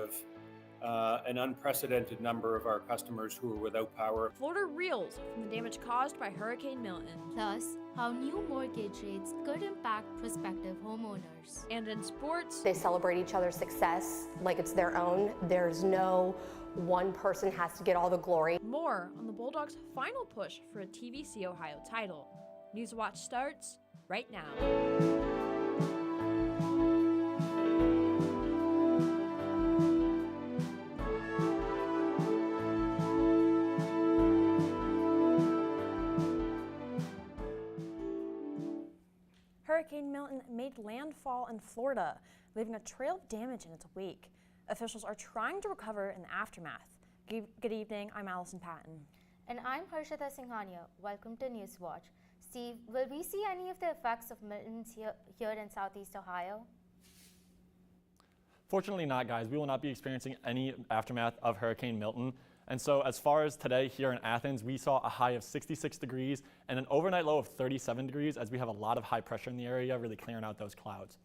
have an unprecedented number of our customers who are without power. Florida reels from the damage caused by Hurricane Milton. Plus, how new mortgage rates could impact prospective homeowners. And in sports, they celebrate each other's success like it's their own. There's no one person has to get all the glory. More on the Bulldogs' final push for a TVC Ohio title. Newswatch starts right now. Hurricane Milton made landfall in Florida, leaving a trail of damage in its wake. Officials are trying to recover in the aftermath. Good evening, I'm Allison Patton. And I'm Harshita Singhania. Welcome to Newswatch. Steve, will we see any of the effects of Milton here in Southeast Ohio? Fortunately not, guys. We will not be experiencing any aftermath of Hurricane Milton. And so as far as today here in Athens, we saw a high of 66 degrees and an overnight low of 37 degrees as we have a lot of high pressure in the area, really clearing out those clouds.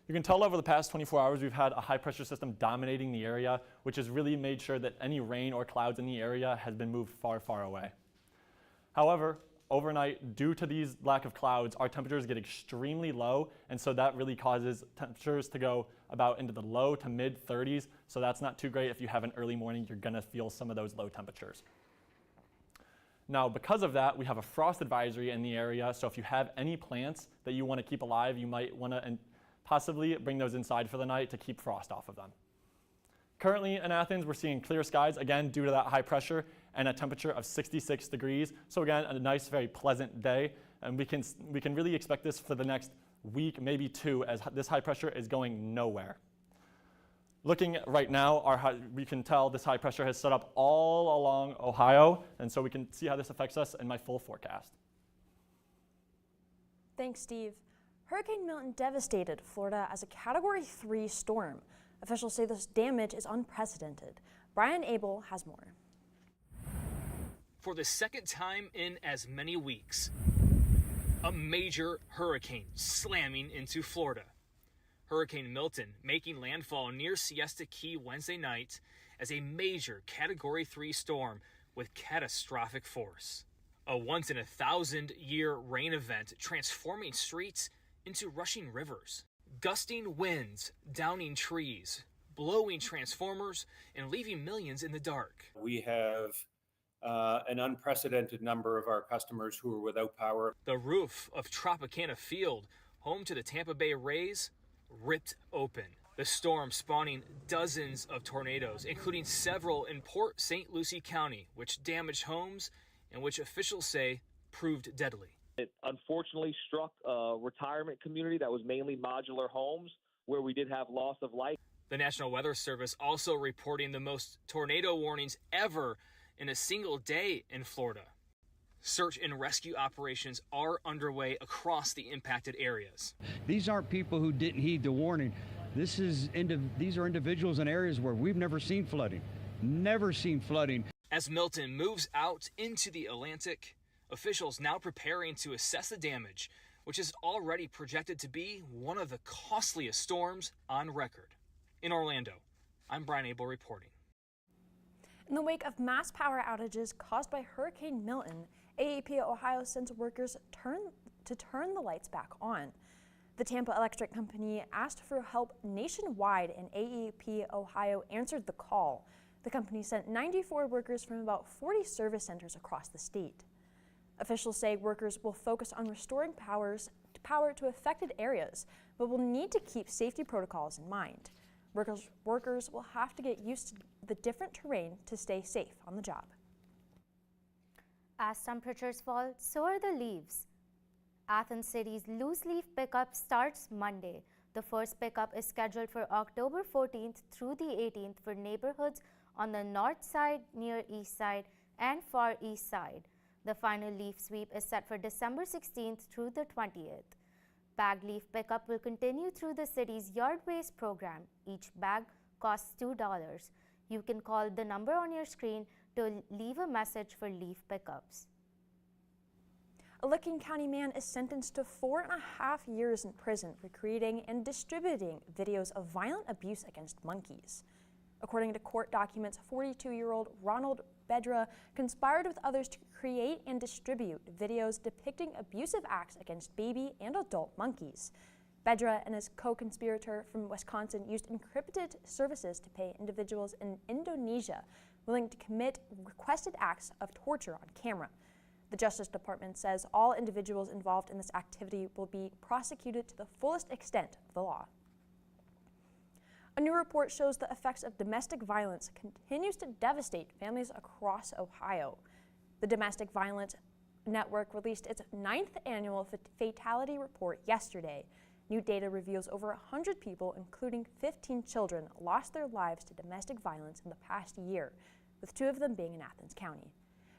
You can tell over the past 24 hours we've had a high pressure system dominating the area, which has really made sure that any rain or clouds in the area has been moved far, far away. However, overnight, due to these lack of clouds, our temperatures get extremely low, and so that really causes temperatures to go about into the low to mid 30s, so that's not too great. If you have an early morning, you're gonna feel some of those low temperatures. Now, because of that, we have a frost advisory in the area, so if you have any plants that you wanna keep alive, you might wanna possibly bring those inside for the night to keep frost off of them. Currently in Athens, we're seeing clear skies, again, due to that high pressure, and a temperature of 66 degrees. So again, a nice, very pleasant day. And we can really expect this for the next week, maybe two, as this high pressure is going nowhere. Looking right now, we can tell this high pressure has set up all along Ohio, and so we can see how this affects us in my full forecast. Thanks, Steve. Hurricane Milton devastated Florida as a Category 3 storm. Officials say this damage is unprecedented. Brian Abel has more. For the second time in as many weeks, a major hurricane slamming into Florida. Hurricane Milton making landfall near Siesta Key Wednesday night as a major Category 3 storm with catastrophic force. A once-in-a-thousand-year rain event transforming streets into rushing rivers. Gusting winds, downing trees, blowing transformers, and leaving millions in the dark. We have an unprecedented number of our customers who are without power. The roof of Tropicana Field, home to the Tampa Bay Rays, ripped open. The storm spawning dozens of tornadoes, including several in Port St. Lucie County, which damaged homes and which officials say proved deadly. It unfortunately struck a retirement community that was mainly modular homes where we did have loss of life. The National Weather Service also reporting the most tornado warnings ever in a single day in Florida. Search and rescue operations are underway across the impacted areas. These aren't people who didn't heed the warning. These are individuals in areas where we've never seen flooding. Never seen flooding. As Milton moves out into the Atlantic, officials now preparing to assess the damage, which is already projected to be one of the costliest storms on record. In Orlando, I'm Brian Abel reporting. In the wake of mass power outages caused by Hurricane Milton, AEP Ohio sends workers to turn the lights back on. The Tampa Electric Company asked for help nationwide, and AEP Ohio answered the call. The company sent 94 workers from about 40 service centers across the state. Officials say workers will focus on restoring power to affected areas, but will need to keep safety protocols in mind. Workers will have to get used to the different terrain to stay safe on the job. As temperatures fall, so are the leaves. Athens City's loose leaf pickup starts Monday. The first pickup is scheduled for October 14th through the 18th for neighborhoods on the north side, near east side, and far east side. The final leaf sweep is set for December 16th through the 20th. Bagged leaf pickup will continue through the city's yard waste program. Each bag costs $2. You can call the number on your screen to leave a message for leaf pickups. A Licking County man is sentenced to 4.5 years in prison for creating and distributing videos of violent abuse against monkeys. According to court documents, 42-year-old Ronald Bedra conspired with others to create and distribute videos depicting abusive acts against baby and adult monkeys. Bedra and his co-conspirator from Wisconsin used encrypted services to pay individuals in Indonesia willing to commit requested acts of torture on camera. The Justice Department says all individuals involved in this activity will be prosecuted to the fullest extent of the law. A new report shows the effects of domestic violence continues to devastate families across Ohio. The Domestic Violence Network released its 9th annual fatality report yesterday. New data reveals over 100 people, including 15 children, lost their lives to domestic violence in the past year, with 2 of them being in Athens County.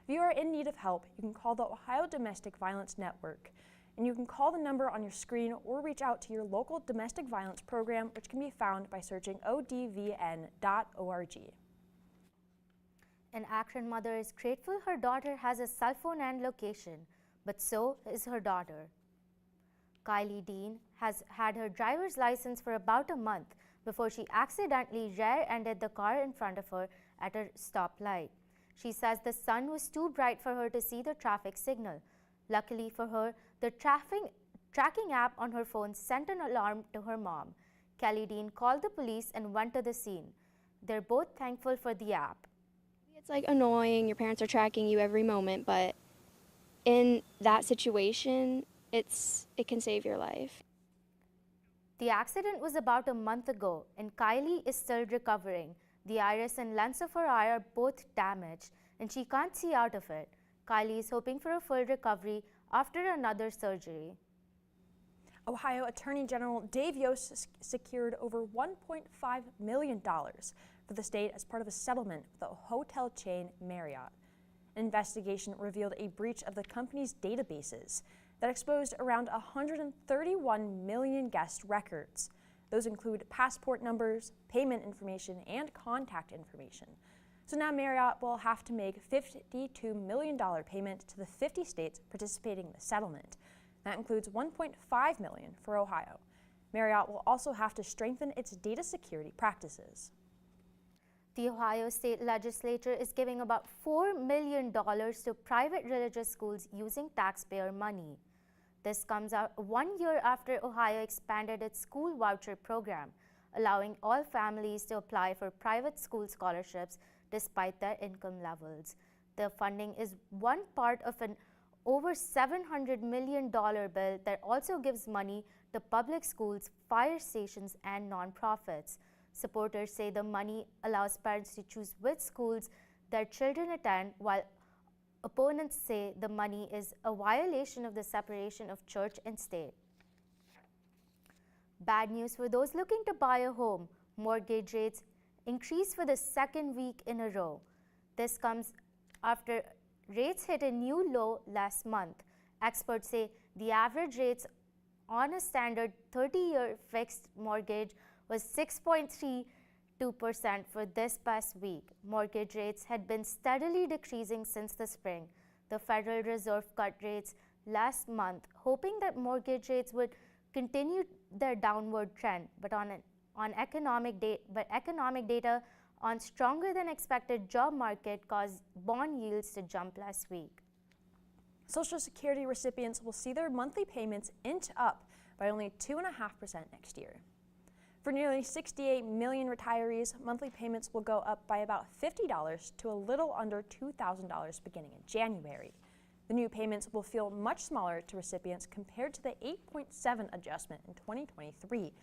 If you are in need of help, you can call the Ohio Domestic Violence Network, and you can call the number on your screen or reach out to your local domestic violence program, which can be found by searching odvn.org. An Akron mother is grateful her daughter has a cell phone and location, but so is her daughter. Kylie Dean has had her driver's license for about a month before she accidentally rear-ended the car in front of her at a stoplight. She says the sun was too bright for her to see the traffic signal. Luckily for her, the tracking app on her phone sent an alarm to her mom. Kelly Dean called the police and went to the scene. They're both thankful for the app. It's like annoying, your parents are tracking you every moment, but in that situation, it can save your life. The accident was about a month ago and Kylie is still recovering. The iris and lens of her eye are both damaged and she can't see out of it. Kylie is hoping for a full recovery after another surgery. Ohio Attorney General Dave Yost secured over $1.5 million for the state as part of a settlement with the hotel chain Marriott. An investigation revealed a breach of the company's databases that exposed around 131 million guest records. Those include passport numbers, payment information, and contact information. So now Marriott will have to make a $52 million payment to the 50 states participating in the settlement. That includes $1.5 million for Ohio. Marriott will also have to strengthen its data security practices. The Ohio State Legislature is giving about $4 million to private religious schools using taxpayer money. This comes out 1 year after Ohio expanded its school voucher program, allowing all families to apply for private school scholarships despite their income levels. The funding is one part of an over $700 million bill that also gives money to public schools, fire stations, and nonprofits. Supporters say the money allows parents to choose which schools their children attend, while opponents say the money is a violation of the separation of church and state. Bad news for those looking to buy a home. Mortgage rates increased for the second week in a row. This comes after rates hit a new low last month. Experts say the average rates on a standard 30-year fixed mortgage was 6.32% for this past week. Mortgage rates had been steadily decreasing since the spring. The Federal Reserve cut rates last month, hoping that mortgage rates would continue their downward trend, but economic data on stronger than expected job market caused bond yields to jump last week. Social Security recipients will see their monthly payments inch up by only 2.5% next year. For nearly 68 million retirees, monthly payments will go up by about $50 to a little under $2,000 beginning in January. The new payments will feel much smaller to recipients compared to the 8.7 adjustment in 2023.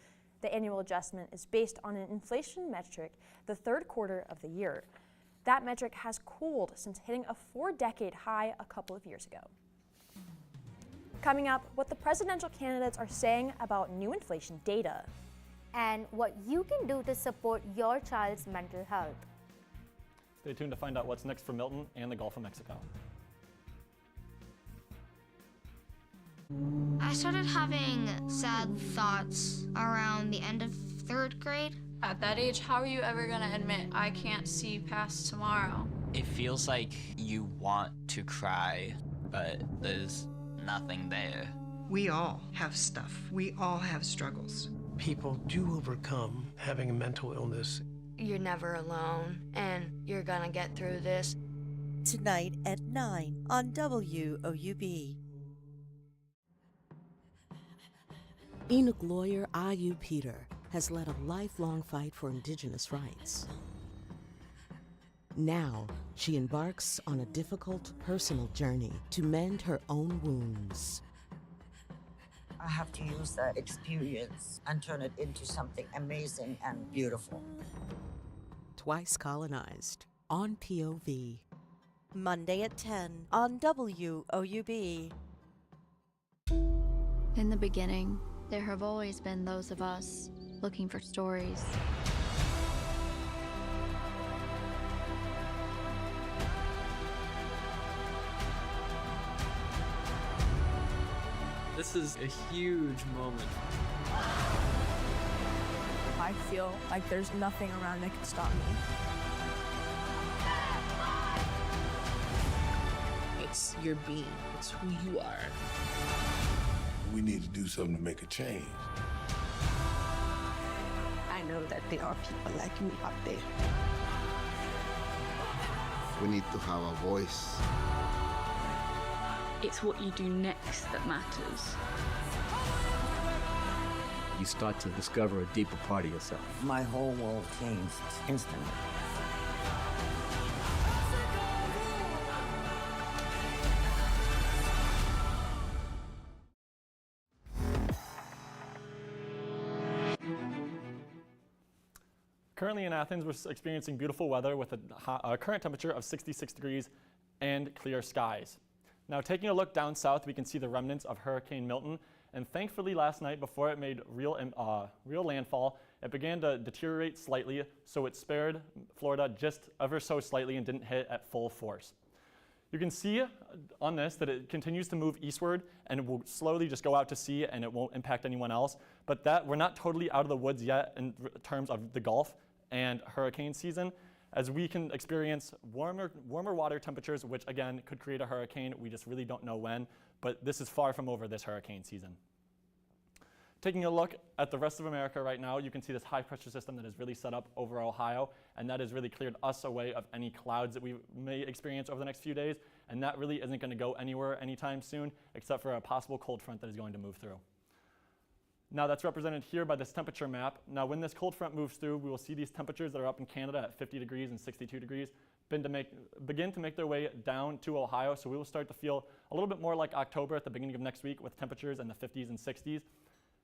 The annual adjustment is based on an inflation metric the third quarter of the year. That metric has cooled since hitting a 4-decade high a couple of years ago. Coming up, what the presidential candidates are saying about new inflation data. And what you can do to support your child's mental health. Stay tuned to find out what's next for Milton and the Gulf of Mexico. I started having sad thoughts around the end of 3rd grade. At that age, how are you ever gonna admit I can't see past tomorrow? It feels like you want to cry, but there's nothing there. We all have stuff. We all have struggles. People do overcome having a mental illness. you're never alone, and you're gonna get through this. Tonight at 9 on WOUB. Enoch lawyer Ayu Peter has led a lifelong fight for Indigenous rights. Now, she embarks on a difficult personal journey to mend her own wounds. I have to use that experience and turn it into something amazing and beautiful. Twice Colonized on POV. Monday at 10 on WOUB. In the beginning, there have always been those of us looking for stories. This is a huge moment. I feel like there's nothing around that can stop me. It's your being, it's who you are. We need to do something to make a change. I know that there are people like me out there. We need to have a voice. It's what you do next that matters. You start to discover a deeper part of yourself. My whole world changed instantly. Currently in Athens, we're experiencing beautiful weather with a current temperature of 66 degrees and clear skies. Now, taking a look down south, we can see the remnants of Hurricane Milton, and thankfully last night, before it made real landfall, it began to deteriorate slightly, so it spared Florida just ever so slightly and didn't hit at full force. You can see on this that it continues to move eastward, and it will slowly just go out to sea, and it won't impact anyone else, but that we're not totally out of the woods yet in terms of the Gulf and hurricane season, as we can experience warmer water temperatures, which again could create a hurricane. We just really don't know when, but this is far from over this hurricane season. Taking a look at the rest of America right now, you can see this high pressure system that has really set up over Ohio, and that has really cleared us away of any clouds that we may experience over the next few days, and that really isn't going to go anywhere anytime soon, except for a possible cold front that is going to move through. Now that's represented here by this temperature map. Now when this cold front moves through, we will see these temperatures that are up in Canada at 50 degrees and 62 degrees begin to make their way down to Ohio, so we will start to feel a little bit more like October at the beginning of next week with temperatures in the 50s and 60s.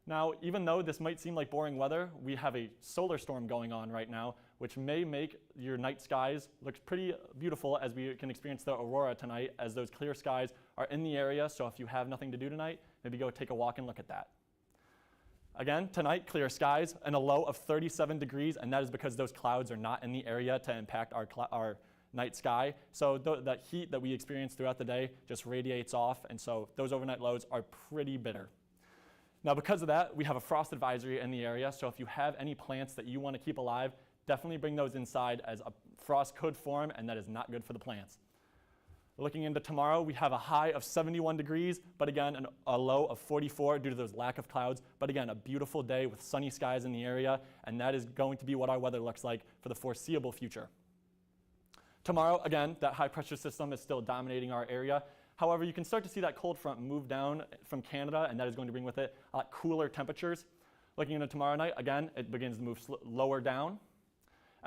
Now, even though this might seem like boring weather, we have a solar storm going on right now, which may make your night skies look pretty beautiful, as we can experience the aurora tonight, as those clear skies are in the area. So if you have nothing to do tonight, maybe go take a walk and look at that. Again, tonight, clear skies and a low of 37 degrees, and that is because those clouds are not in the area to impact our night sky. So that heat that we experience throughout the day just radiates off, and so those overnight lows are pretty bitter. Now, because of that, we have a frost advisory in the area, so if you have any plants that you want to keep alive, definitely bring those inside, as a frost could form, and that is not good for the plants. Looking into tomorrow, we have a high of 71 degrees, but again, a low of 44 due to those lack of clouds. But again, a beautiful day with sunny skies in the area, and that is going to be what our weather looks like for the foreseeable future. Tomorrow, again, that high pressure system is still dominating our area. However, you can start to see that cold front move down from Canada, and that is going to bring with it a lot cooler temperatures. Looking into tomorrow night, again, it begins to move lower down.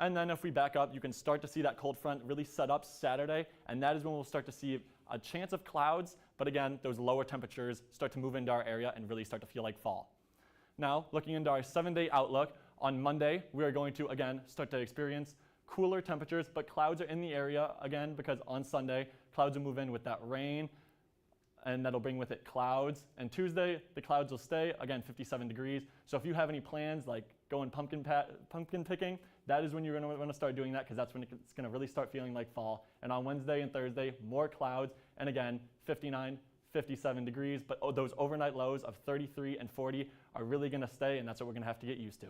And then if we back up, you can start to see that cold front really set up Saturday, and that is when we'll start to see a chance of clouds, but again, those lower temperatures start to move into our area and really start to feel like fall. Now, looking into our 7-day outlook, on Monday, we are going to, again, start to experience cooler temperatures, but clouds are in the area, again, because on Sunday, clouds will move in with that rain, and that'll bring with it clouds. And Tuesday, the clouds will stay, again, 57 degrees. So if you have any plans like going pumpkin picking, that is when you're going to want to start doing that, because that's when it's going to really start feeling like fall. And on Wednesday and Thursday, more clouds, and again, 59, 57 degrees. But those overnight lows of 33 and 40 are really going to stay, and that's what we're going to have to get used to.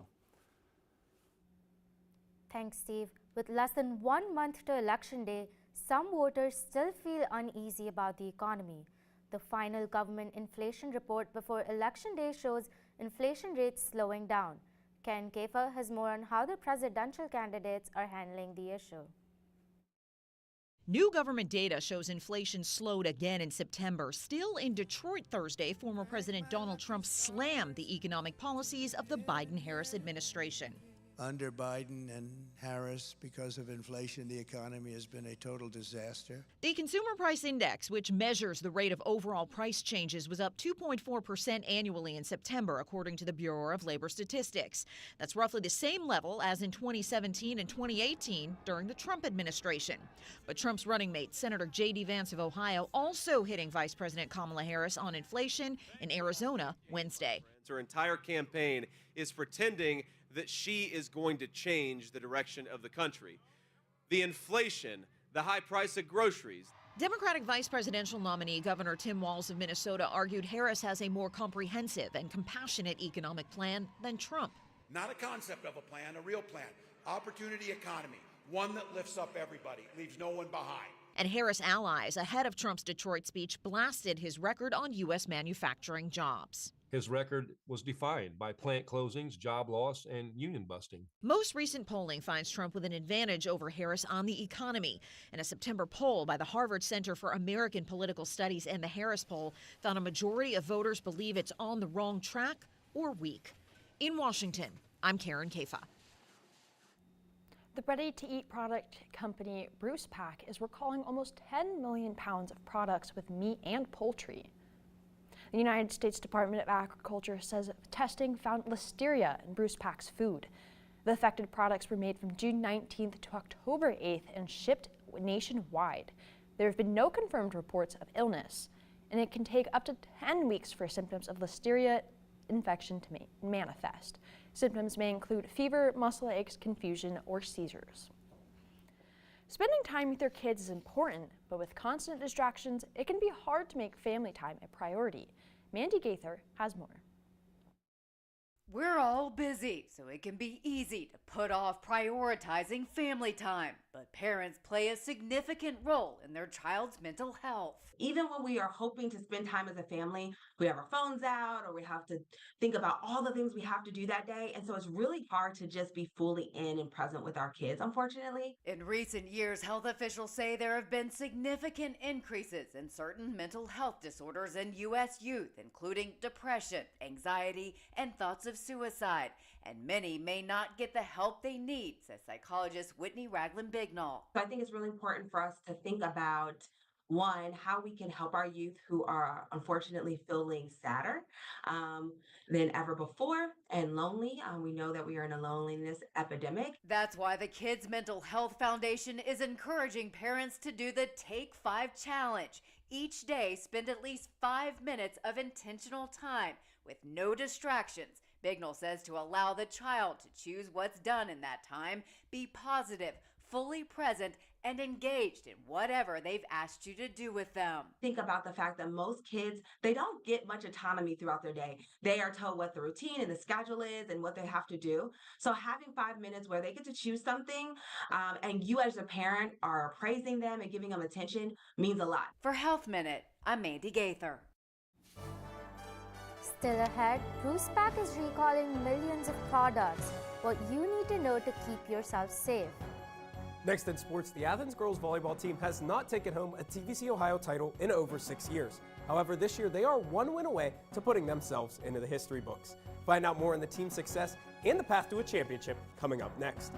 Thanks, Steve. With less than 1 month to Election Day, some voters still feel uneasy about the economy. The final government inflation report before Election Day shows inflation rates slowing down. Karen Kafer has more on how the presidential candidates are handling the issue. New government data shows inflation slowed again in September. Still in Detroit Thursday, former President Donald Trump slammed the economic policies of the Biden-Harris administration. Under Biden and Harris, because of inflation, the economy has been a total disaster. The Consumer Price Index, which measures the rate of overall price changes, was up 2.4% annually in September, according to the Bureau of Labor Statistics. That's roughly the same level as in 2017 and 2018 during the Trump administration. But Trump's running mate, Senator J.D. Vance of Ohio, also hitting Vice President Kamala Harris on inflation in Arizona Wednesday. Her entire campaign is pretending that she is going to change the direction of the country. The inflation, the high price of groceries. Democratic vice presidential nominee Governor Tim Walz of Minnesota argued Harris has a more comprehensive and compassionate economic plan than Trump. Not a concept of a plan, a real plan. Opportunity economy, one that lifts up everybody, leaves no one behind. And Harris allies, ahead of Trump's Detroit speech, blasted his record on U.S. manufacturing jobs. His record was defined by plant closings, job loss, and union busting. Most recent polling finds Trump with an advantage over Harris on the economy. And a September poll by the Harvard Center for American Political Studies and the Harris poll found a majority of voters believe it's on the wrong track or weak. In Washington, I'm Karen Kafer. The ready-to-eat product company Bruce Pack is recalling almost 10 million pounds of products with meat and poultry. The United States Department of Agriculture says testing found listeria in Bruce Pack's food. The affected products were made from June 19th to October 8th and shipped nationwide. There have been no confirmed reports of illness, and it can take up to 10 weeks for symptoms of listeria infection to manifest. Symptoms may include fever, muscle aches, confusion, or seizures. Spending time with your kids is important, but with constant distractions, it can be hard to make family time a priority. Mandy Gaither has more. We're all busy, so it can be easy to put off prioritizing family time. But parents play a significant role in their child's mental health. Even when we are hoping to spend time as a family, we have our phones out or we have to think about all the things we have to do that day. And so it's really hard to just be fully in and present with our kids, unfortunately. In recent years, health officials say there have been significant increases in certain mental health disorders in U.S. youth, including depression, anxiety, and thoughts of suicide. And many may not get the help they need, says psychologist Whitney Ragland-Bignall. So I think it's really important for us to think about, one, how we can help our youth who are unfortunately feeling sadder than ever before and lonely. We know that we are in a loneliness epidemic. That's why the Kids Mental Health Foundation is encouraging parents to do the Take 5 Challenge. Each day, spend at least 5 minutes of intentional time with no distractions. Bignall says to allow the child to choose what's done in that time, be positive, fully present, and engaged in whatever they've asked you to do with them. Think about the fact that most kids, they don't get much autonomy throughout their day. They are told what the routine and the schedule is and what they have to do. So having 5 minutes where they get to choose something and you as a parent are praising them and giving them attention means a lot. For Health Minute, I'm Mandy Gaither. Still ahead, Bruce Pack is recalling millions of products. What you need to know to keep yourself safe. Next in sports, the Athens girls volleyball team has not taken home a TVC Ohio title in over 6 years. However, this year they are one win away to putting themselves into the history books. Find out more on the team's success and the path to a championship coming up next.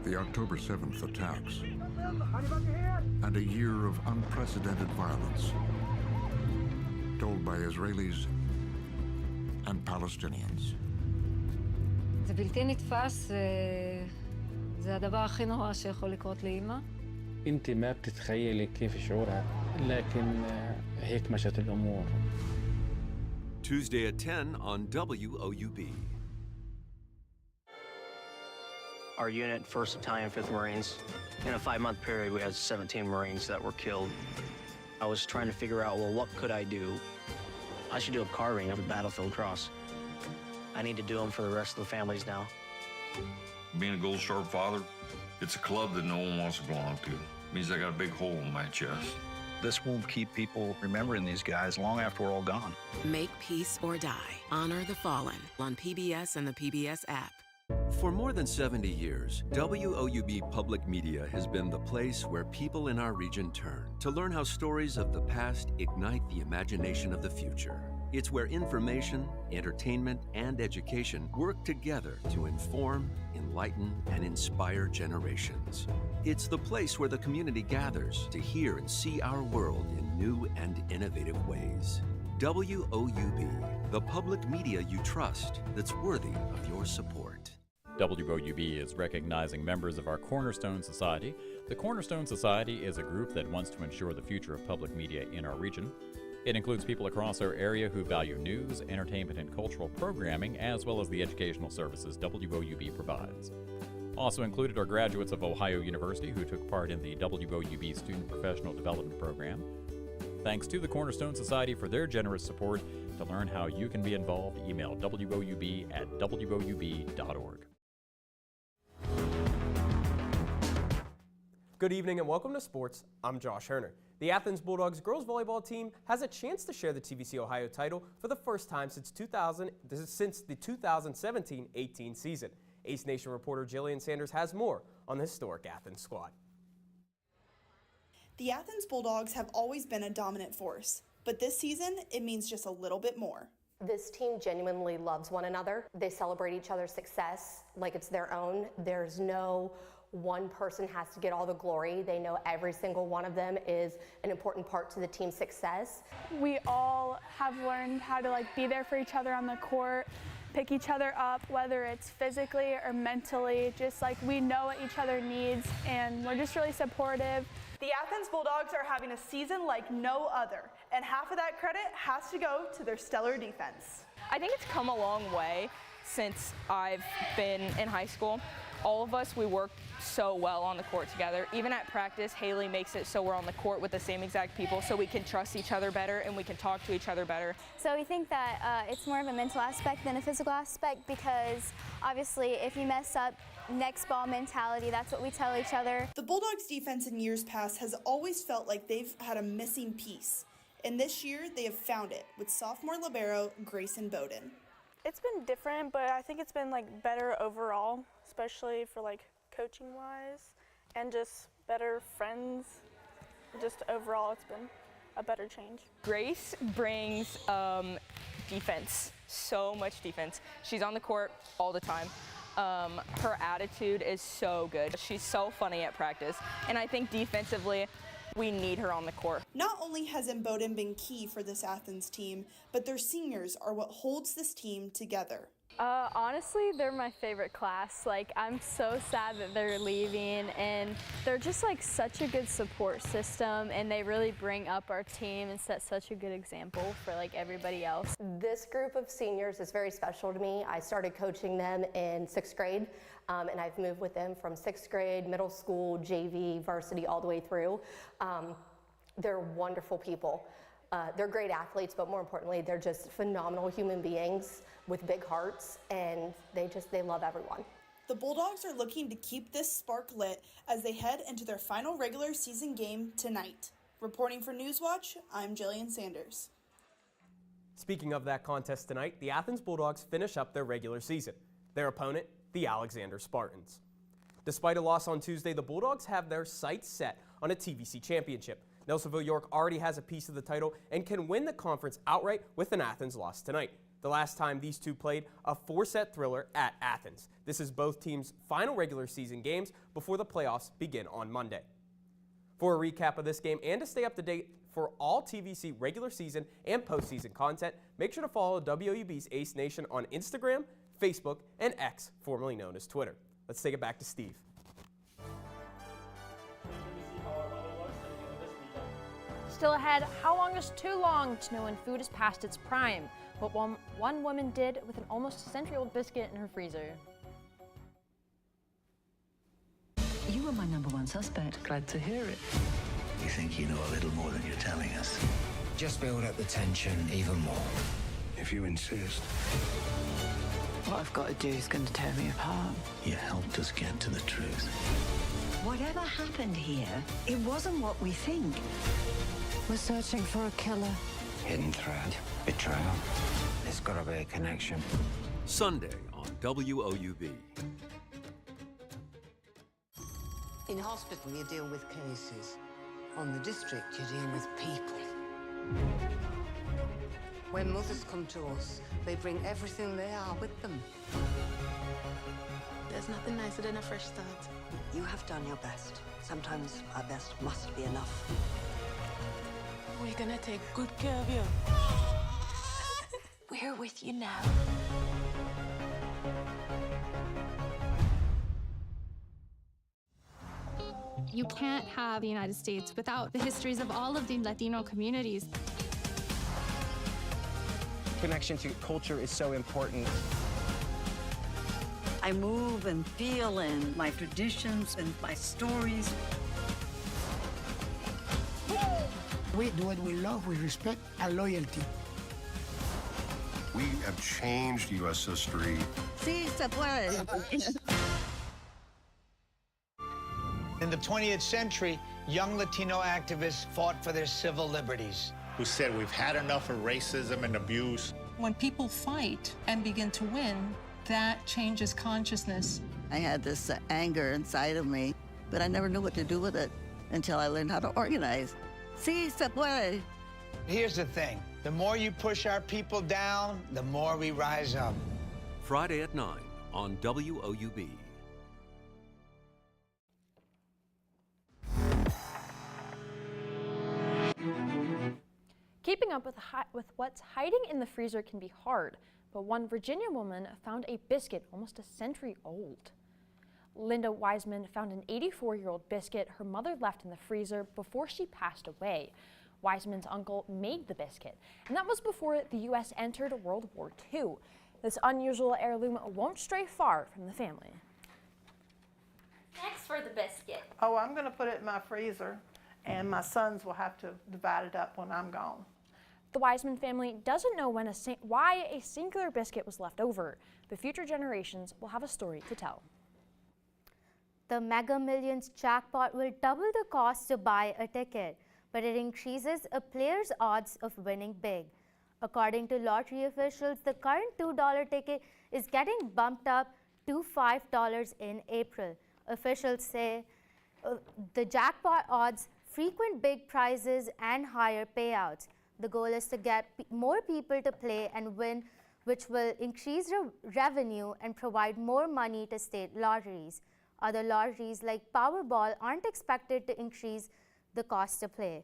The October 7th attacks and a year of unprecedented violence told by Israelis and Palestinians. זה בלתי נתפס, זה הדבר הכי נורא שיכול לקרות לאמא. انت ما بتتخيلي كيف شعورها لكن هيك مشت الامور. Tuesday at 10 on WOUB. Our unit, 1st Battalion, 5th Marines, in a 5-month period, we had 17 Marines that were killed. I was trying to figure out, well, what could I do? I should do a carving of a battlefield cross. I need to do them for the rest of the families now. Being a Gold Star father, it's a club that no one wants to belong to. It means I got a big hole in my chest. This will keep people remembering these guys long after we're all gone. Make peace or die. Honor the fallen on PBS and the PBS app. For more than 70 years, WOUB Public Media has been the place where people in our region turn to learn how stories of the past ignite the imagination of the future. It's where information, entertainment, and education work together to inform, enlighten, and inspire generations. It's the place where the community gathers to hear and see our world in new and innovative ways. WOUB, the public media you trust that's worthy of your support. WOUB is recognizing members of our Cornerstone Society. The Cornerstone Society is a group that wants to ensure the future of public media in our region. It includes people across our area who value news, entertainment, and cultural programming, as well as the educational services WOUB provides. Also included are graduates of Ohio University who took part in the WOUB Student Professional Development Program. Thanks to the Cornerstone Society for their generous support. To learn how you can be involved, email woub@woub.org. Good evening and welcome to sports. I'm Josh Herner. The Athens Bulldogs girls volleyball team has a chance to share the TVC Ohio title for the first time since the 2017-18 season. Ace Nation reporter Jillian Sanders has more on the historic Athens squad. The Athens Bulldogs have always been a dominant force, but this season it means just a little bit more. This team genuinely loves one another. They celebrate each other's success like it's their own. There's no one person has to get all the glory. They know every single one of them is an important part to the team's success. We all have learned how to be there for each other on the court, pick each other up, whether it's physically or mentally, just we know what each other needs, and we're just really supportive. The Athens Bulldogs are having a season like no other, and half of that credit has to go to their stellar defense. I think it's come a long way since I've been in high school. All of us, we work so well on the court together. Even at practice, Haley makes it so we're on the court with the same exact people so we can trust each other better and we can talk to each other better. So we think that it's more of a mental aspect than a physical aspect, because obviously if you mess up, next ball mentality, that's what we tell each other. The Bulldogs defense in years past has always felt like they've had a missing piece. And this year they have found it with sophomore libero Grayson Bowden. It's been different, but I think it's been better overall, especially for coaching wise and just better friends. Just overall it's been a better change. Grace brings defense, so much defense. She's on the court all the time. Her attitude is so good. She's so funny at practice, and I think defensively we need her on the court. Not only has Bowden been key for this Athens team, but their seniors are what holds this team together. Honestly, they're my favorite class. I'm so sad that they're leaving, and they're just such a good support system, and they really bring up our team and set such a good example for everybody else. This group of seniors is very special to me. I started coaching them in 6th grade, and I've moved with them from 6th grade, middle school, JV, varsity, all the way through. They're wonderful people. They're great athletes, but more importantly, they're just phenomenal human beings with big hearts, and they love everyone. The Bulldogs are looking to keep this spark lit as they head into their final regular season game tonight. Reporting for Newswatch, I'm Jillian Sanders. Speaking of that contest tonight, the Athens Bulldogs finish up their regular season. Their opponent, the Alexander Spartans. Despite a loss on Tuesday, the Bulldogs have their sights set on a TVC championship. Nelsonville York already has a piece of the title and can win the conference outright with an Athens loss tonight. The last time these two played, a 4-set thriller at Athens. This is both teams' final regular season games before the playoffs begin on Monday. For a recap of this game and to stay up to date for all TVC regular season and postseason content, make sure to follow WOUB's Ace Nation on Instagram, Facebook, and X, formerly known as Twitter. Let's take it back to Steve. Still ahead, how long is too long to know when food is past its prime? What one woman did with an almost century-old biscuit in her freezer. You were my #1 suspect. Glad to hear it. You think you know a little more than you're telling us? Just build up the tension even more. If you insist. What I've got to do is going to tear me apart. You helped us get to the truth. Whatever happened here, it wasn't what we think. We're searching for a killer. Hidden threat, betrayal. There's gotta be a connection. Sunday on WOUB. In hospital, you deal with cases. On the district, you deal with people. When mothers come to us, they bring everything they are with them. There's nothing nicer than a fresh start. You have done your best. Sometimes our best must be enough. We're gonna take good care of you. We're with you now. You can't have the United States without the histories of all of the Latino communities. Connection to culture is so important. I move and feel in my traditions and my stories. We do what we love with respect and loyalty. We have changed U.S. history. Sí, se puede. In the 20th century, young Latino activists fought for their civil liberties. Who said we've had enough of racism and abuse. When people fight and begin to win, that changes consciousness. I had this anger inside of me, but I never knew what to do with it until I learned how to organize. Sí, se puede. Here's the thing. The more you push our people down, the more we rise up. Friday at 9 on WOUB. Keeping up with what's hiding in the freezer can be hard, but one Virginia woman found a biscuit almost a century old. Linda Wiseman found an 84-year-old biscuit her mother left in the freezer before she passed away. Wiseman's uncle made the biscuit, and that was before the U.S. entered World War II. This unusual heirloom won't stray far from the family. Next for the biscuit. Oh, I'm going to put it in my freezer, and my sons will have to divide it up when I'm gone. The Wiseman family doesn't know why a singular biscuit was left over, but future generations will have a story to tell. The Mega Millions jackpot will double the cost to buy a ticket, but it increases a player's odds of winning big. According to lottery officials, the current $2 ticket is getting bumped up to $5 in April. Officials say the jackpot odds frequent big prizes and higher payouts. The goal is to get more people to play and win, which will increase revenue and provide more money to state lotteries. Other lotteries like Powerball aren't expected to increase the cost to play.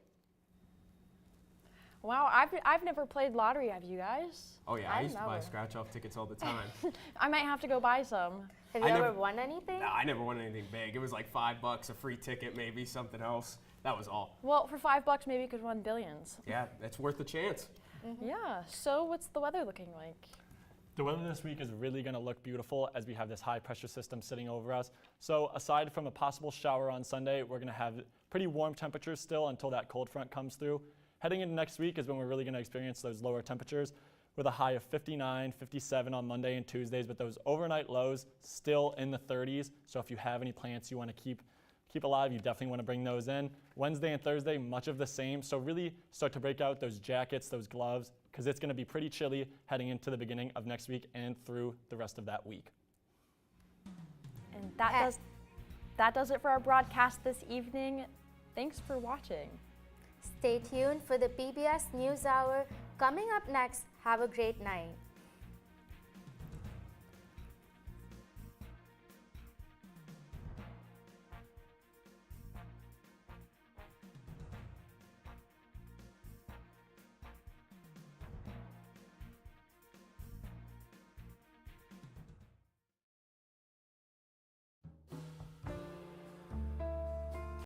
Wow, I've never played lottery, have you guys? Oh yeah, I used to buy scratch-off tickets all the time. I might have to go buy some. Have you ever won anything? No, I never won anything big. It was like $5, a free ticket, maybe something else. That was all. Well, for $5, maybe you could win billions. Yeah, it's worth the chance. Yeah, so what's the weather looking like? The weather this week is really going to look beautiful as we have this high pressure system sitting over us. So aside from a possible shower on Sunday, we're going to have pretty warm temperatures still until that cold front comes through. Heading into next week is when we're really going to experience those lower temperatures with a high of 59, 57 on Monday and Tuesdays, but those overnight lows still in the 30s. So if you have any plants you want to keep alive, you definitely want to bring those in. Wednesday and Thursday, much of the same. So really start to break out those jackets, those gloves, because it's going to be pretty chilly heading into the beginning of next week and through the rest of that week. And that does it for our broadcast this evening. Thanks for watching. Stay tuned for the PBS NewsHour. Coming up next, have a great night.